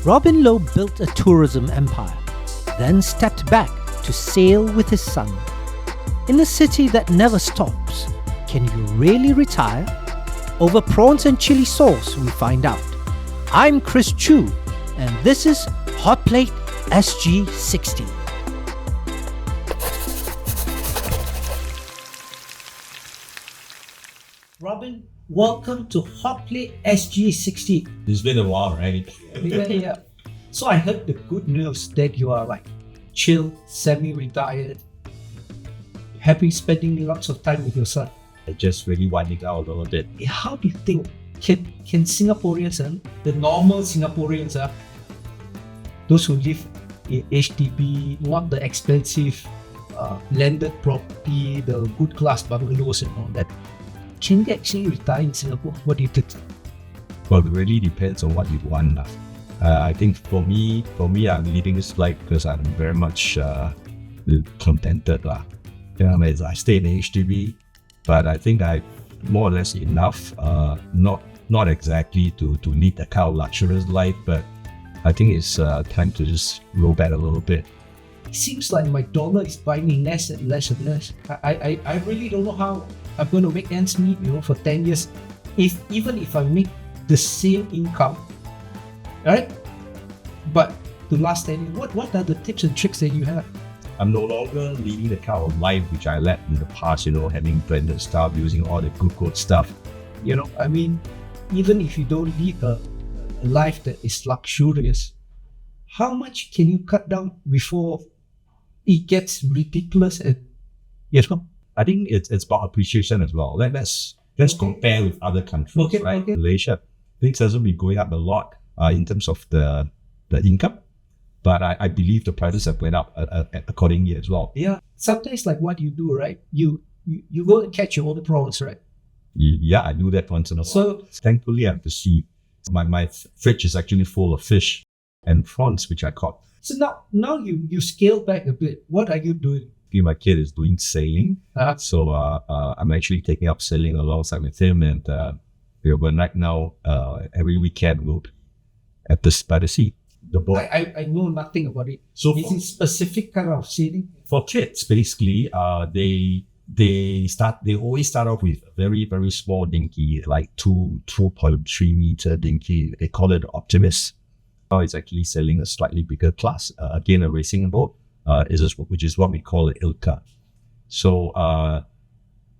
Robin Loh built a tourism empire, then stepped back to sail with his son. In a city that never stops, can you really retire? Over prawns and chili sauce, we find out. I'm Choo, and this is HOTPLATE SG60. Robin, welcome to HOTPLATE SG60. It's been a while, right? Yeah. So I heard the good news that you are like chill, semi-retired, happy spending lots of time with your son. I just really winding out a little bit. How do you think can Singaporeans, the normal Singaporeans, those who live in HDB, not the expensive landed property, the good class bungalows and all that, can they actually retire in Singapore? What do you think? Well, it really depends on what you want. I think for me, I'm leading this life because I'm very much contented. I stay in HDB, but I think I more or less enough. Not exactly to lead the kind of luxurious life, but I think it's time to just roll back a little bit. It seems like my dollar is buying less and less and less. I really don't know how I'm going to make ends meet, for 10 years. Even if I make the same income, right? But to last 10 years, what are the tips and tricks that you have? I'm no longer leading the kind of life which I led in the past, having branded stuff, using all the good stuff. Even if you don't lead a life that is luxurious, how much can you cut down before it gets ridiculous? And I think it's about appreciation as well. Let's compare with other countries, right? Okay. Malaysia, things hasn't been going up a lot in terms of the income, but I believe the prices have went up accordingly as well. Yeah, sometimes like what you do, right? You go and catch your own prawns, right? Yeah, I do that once in a while. So thankfully, I have to see my fridge is actually full of fish and prawns which I caught. So now you scale back a bit. What are you doing? My kid is doing sailing, so I'm actually taking up sailing alongside with him, and right now every weekend we'll be by the sea. The boat. I know nothing about it. So is it specific kind of sailing? For kids, basically, they always start off with a very, very small dinghy, like 2.3 meter dinghy. They call it Optimist. Now it's actually sailing a slightly bigger class, again a racing boat, which is what we call an Ilka. So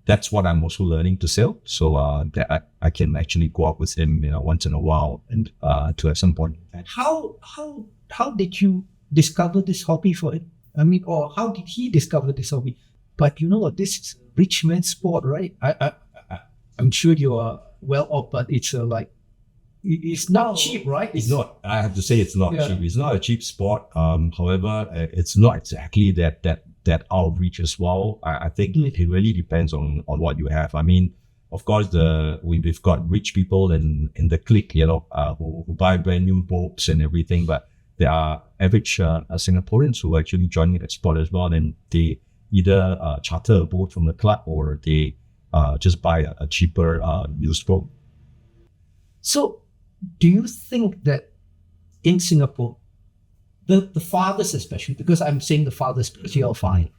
that's what I'm also learning to sail. So that I can actually go out with him, once in a while, and to have some point. How did you discover this hobby for it? Or how did he discover this hobby? But this is a rich man's sport, right? I'm sure you are well off, but it's it's not cheap, right? It's not. I have to say it's not cheap. It's not a cheap sport. However, it's not exactly that outreach as well. I think it really depends on what you have. Of course, we've got rich people in the clique, who buy brand new boats and everything. But there are average Singaporeans who are actually joining that sport as well, and they either charter a boat from the club or they just buy a cheaper used boat. So, do you think that in Singapore, the fathers especially, because I'm saying the fathers because you're fine,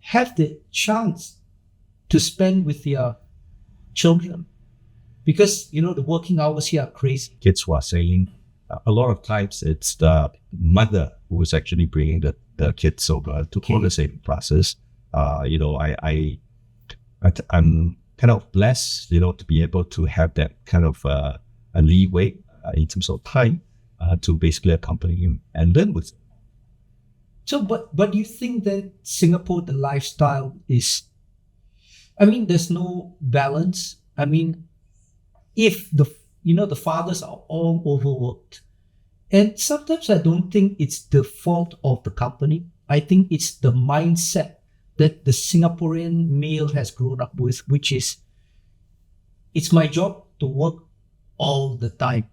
have the chance to spend with their children? Because, the working hours here are crazy. Kids who are sailing, a lot of times it's the mother who is actually bringing the kids over to all the sailing classes. I'm kind of blessed, to be able to have that kind of a leeway in terms of time to basically accompany him and learn with him. So, but you think that Singapore, the lifestyle is, there's no balance. If the fathers are all overworked, and sometimes I don't think it's the fault of the company. I think it's the mindset that the Singaporean male has grown up with, which is, it's my job to work all the time,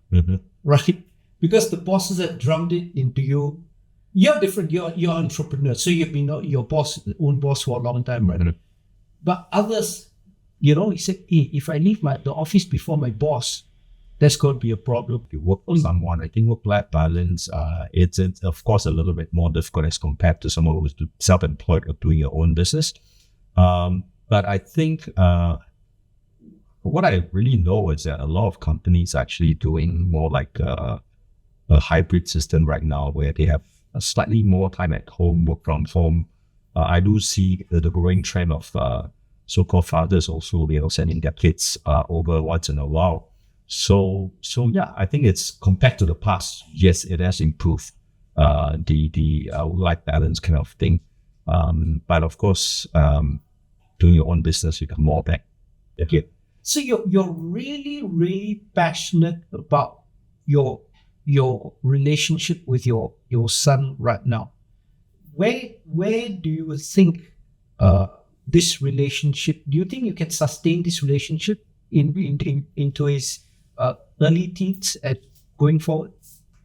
right? Because the bosses have drummed it into you. You're different. You're an entrepreneur, so you've been your own boss for a long time, right? But others, he said, hey, if I leave the office before my boss, That's going to be a problem. You work for someone, I think work-life balance, it's of course a little bit more difficult as compared to someone who's self-employed or doing your own business. But I think what I really know is that a lot of companies are actually doing more like a hybrid system right now, where they have a slightly more time at home, work from home. I do see the growing trend of so-called fathers also, sending their kids over once in a while. So yeah, I think it's compared to the past. Yes, it has improved the work-life balance kind of thing. But of course, doing your own business, you get more back. Okay. So you're really, really passionate about your relationship with your son right now. Where do you think this relationship? Do you think you can sustain this relationship into his early teens and going forward?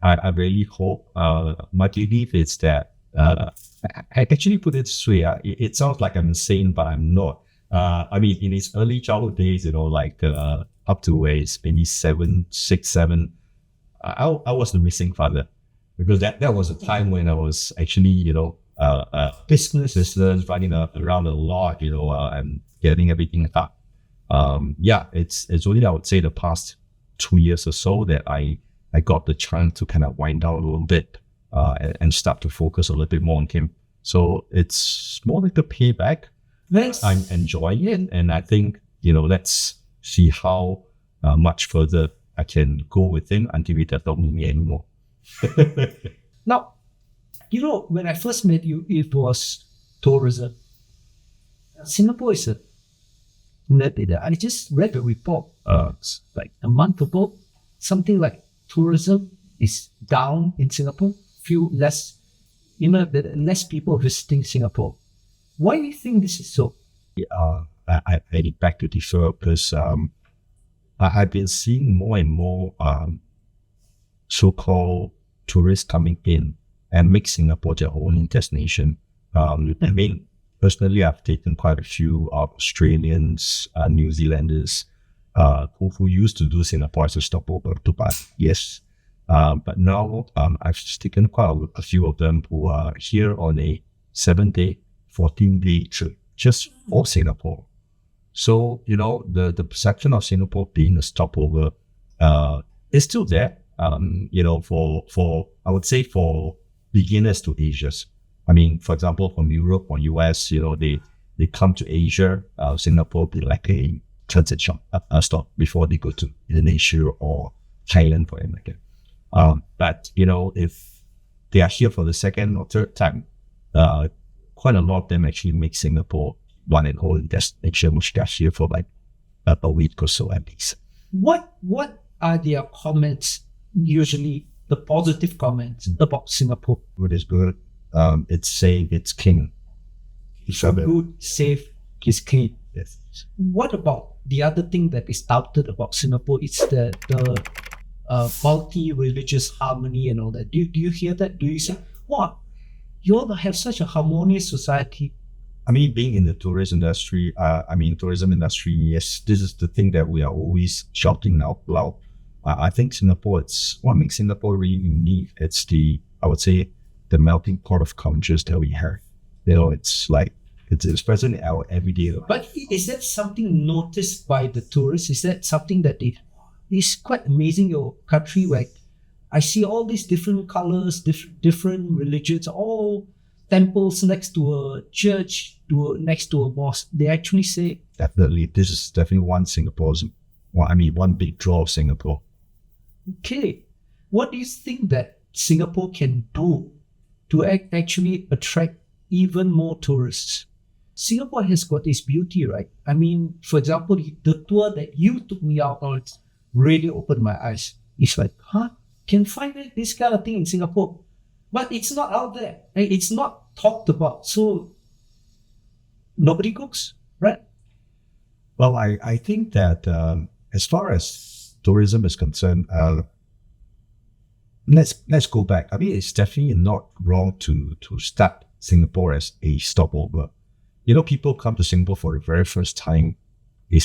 I really hope. My belief is that I actually put it this way. It sounds like I'm insane, but I'm not. I mean, in his early childhood days, like up to where he's maybe 6, 7, I was the missing father, because that was a time when I was actually, business running around a lot, and getting everything up. It's only, I would say, the past 2 years or so that I got the chance to kind of wind down a little bit and start to focus a little bit more on him. So it's more like a payback. I'm enjoying it, and I think, let's see how much further I can go with him until he doesn't need me anymore. Now, when I first met you, it was tourism. Singapore is I just read the report like a month ago, something like tourism is down in Singapore, less people visiting Singapore. Why do you think this is so? I beg to differ, because I've been seeing more and more so-called tourists coming in and make Singapore their own destination. I mean, personally, I've taken quite a few Australians, New Zealanders, who used to do Singapore as a stopover to Bali. Yes. But now I've taken quite a few of them who are here on a 7-day, 14-day trip just for Singapore. So, the perception of Singapore being a stopover is still there, for I would say for beginners to Asians. I mean, for example, from Europe or US, they come to Asia, Singapore be like a transit stop before they go to Indonesia or Thailand, for example. But, if they are here for the second or third time, quite a lot of them actually make Singapore one and only destination, which they're here for like a week or so at least. What are their comments, usually the positive comments about Singapore? Food is good. It's safe. It's clean. Good, safe, is clean. Yes. What about the other thing that is touted about Singapore? It's the multi-religious harmony and all that. Do you hear that? Do you say, wow, you all have such a harmonious society? I mean, being in the tourism industry, yes, this is the thing that we are always shouting out loud. I think Singapore, it's what makes Singapore really unique. It's I would say, the melting pot of cultures that we have. It's like, it's present in our everyday life. But is that something noticed by the tourists? Is that something that is quite amazing, your country, where I see all these different colors, different religions, all temples next to a church, next to a mosque. They actually say... Definitely. This is definitely one big draw of Singapore. Okay. What do you think that Singapore can do to actually attract even more tourists? Singapore has got this beauty, right? I mean, for example, the tour that you took me out on really opened my eyes. It's like, can find this kind of thing in Singapore, but it's not out there. Right? It's not talked about. So nobody cooks, right? Well, I think that as far as tourism is concerned, let's go back. I mean, it's definitely not wrong to start Singapore as a stopover. People come to Singapore for the very first time. They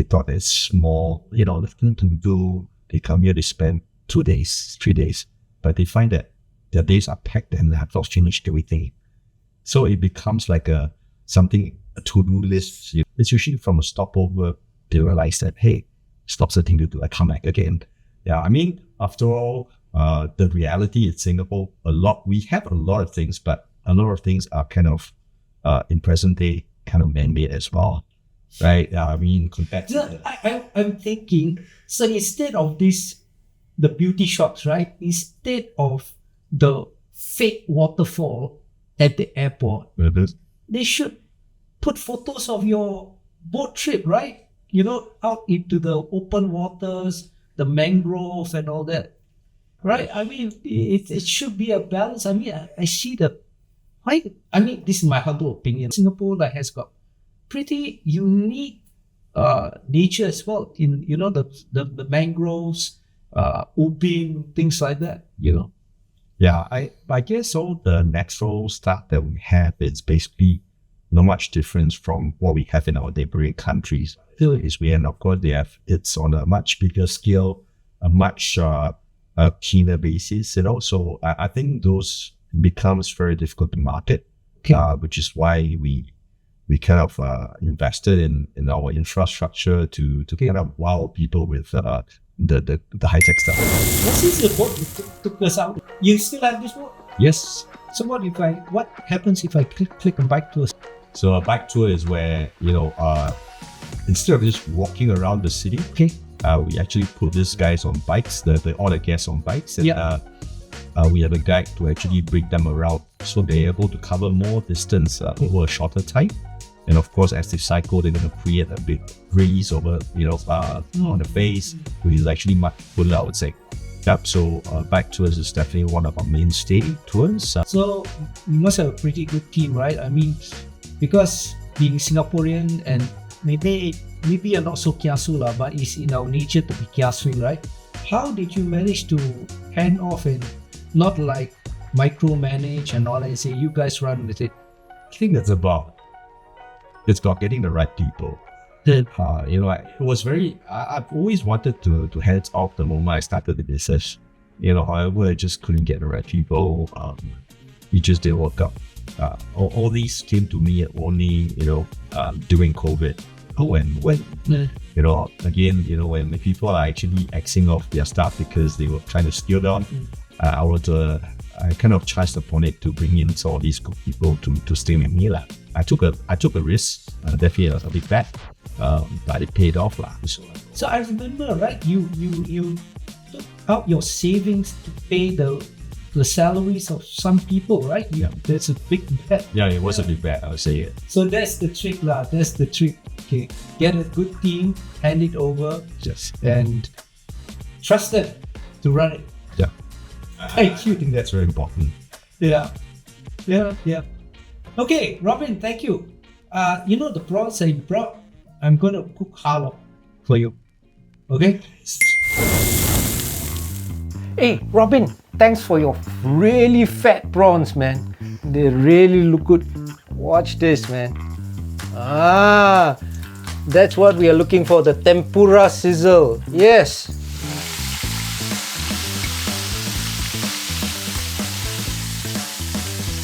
thought it's small, nothing to do. They come here, they spend 2 days, 3 days, but they find that their days are packed and they have not finished everything. So it becomes like a to-do list. It's usually from a stopover. They realize that, hey, stop something to do. I come back again. Yeah, I mean, after all, the reality in Singapore, we have a lot of things, but a lot of things are kind of in present day kind of man-made as well, right? I mean, compared to I'm thinking, so instead of the beauty shops, right? Instead of the fake waterfall at the airport, they should put photos of your boat trip, right? Out into the open waters, the mangroves and all that, right? I mean, it should be a balance. I mean, I see this is my humble opinion. Singapore has got pretty unique nature as well in the mangroves, ubin, things like that. Yeah, I guess all the natural stuff that we have is basically not much difference from what we have in our neighboring countries. And of course, it's on a much bigger scale, a much keener basis. So I think those becomes very difficult to market, which is why we kind of invested in our infrastructure to kind of wow people with the high-tech stuff. This is the boat you took us out. You still have this boat? Yes. So what happens if I click on bike tours? So a bike tour is where, instead of just walking around the city, we actually put these guys on bikes, all the guests on bikes, and we have a guide to actually bring them around, so they're able to cover more distance over a shorter time. And of course, as they cycle, they're going to create a big breeze over, on the face, which is actually much cooler, I would say. Yep. So bike tours is definitely one of our mainstay tours. So you must have a pretty good team, right? I mean, because being Singaporean and maybe you're not so kiasu lah, but it's in our nature to be kiasu, right? How did you manage to hand off and not like micromanage and all that and say, you guys run with it? I think it's about getting the right people. It was I've always wanted to hands off the moment I started the business. However, I just couldn't get the right people. It just didn't work out. All these came to me only, during COVID. When when people are actually axing off their staff because they were trying to steal down, I kind of charged upon it to bring in some of these good people to stay with me. I took a risk. Definitely it was a bit bad, but it paid off. So I remember, right? You took out your savings to pay the salaries of some people, right? Yeah. That's a big bet. Yeah, it was a big bet, I would say it. So that's the trick lah. That's the trick. Okay, get a good team, hand it over, and trust them to run it. Yeah. I think that's very important. Yeah. Okay, Robin, thank you. The prawns that you brought, I'm gonna cook halal for you. Okay? Hey, Robin, thanks for your really fat prawns, man. They really look good. Watch this, man. That's what we are looking for, the tempura sizzle. Yes.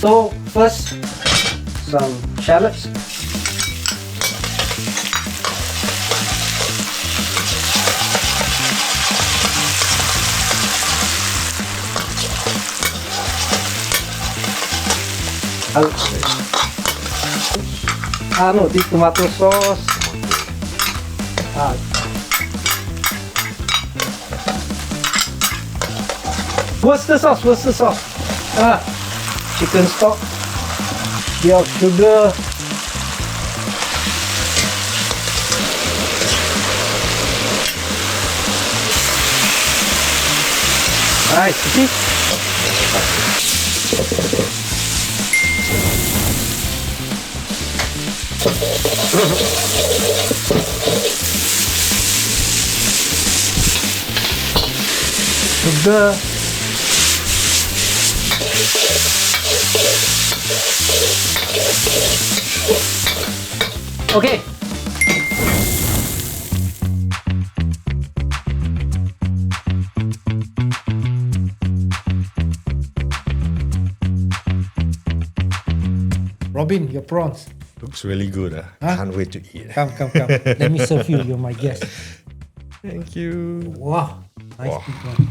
So, first, some shallots. The tomato sauce. Worcester sauce. Chicken stock. Bit of sugar. Alright, see? Sugar. Okay. Robin, your prawns. Looks really good. Huh? Can't wait to eat. Come. Let me serve you. You're my guest. Thank you. Wow. Nice Wow. big one.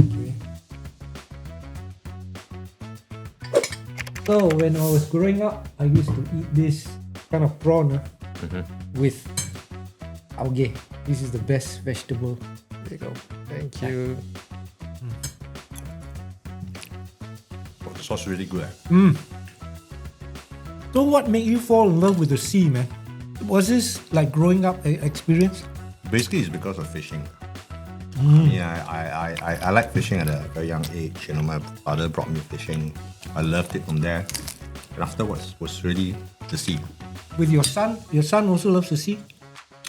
Okay. So when I was growing up, I used to eat this kind of prawn with algae. This is the best vegetable. There you go. Thank you. Oh, the sauce is really good. So what made you fall in love with the sea, man? Was this like growing up experience? Basically, it's because of fishing. I mean, I like fishing at a very young age. You know, my father brought me fishing. I loved it from there. And afterwards was really the sea. With your son also loves the sea?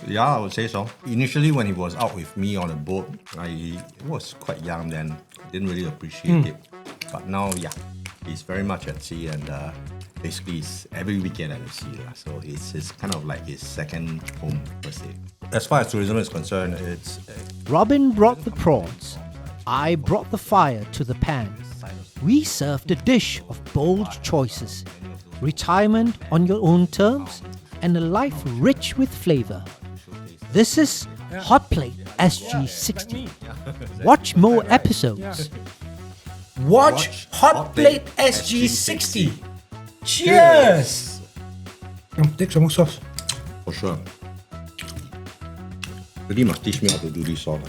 Yeah, I would say so. Initially, when he was out with me on a boat, I was quite young then. Didn't really appreciate it. But now, yeah, he's very much at sea and basically it's every weekend at the sea. So it's kind of like his second home, per se. As far as tourism is concerned, it's Robin brought the prawns. I brought the fire to the pan. We served a dish of bold choices, retirement on your own terms, and a life rich with flavor. This is HOTPLATE SG60. Watch more episodes. Watch HOTPLATE SG60. Cheers! Come, take some more sauce. for sure. Really must teach me how to do this sauce.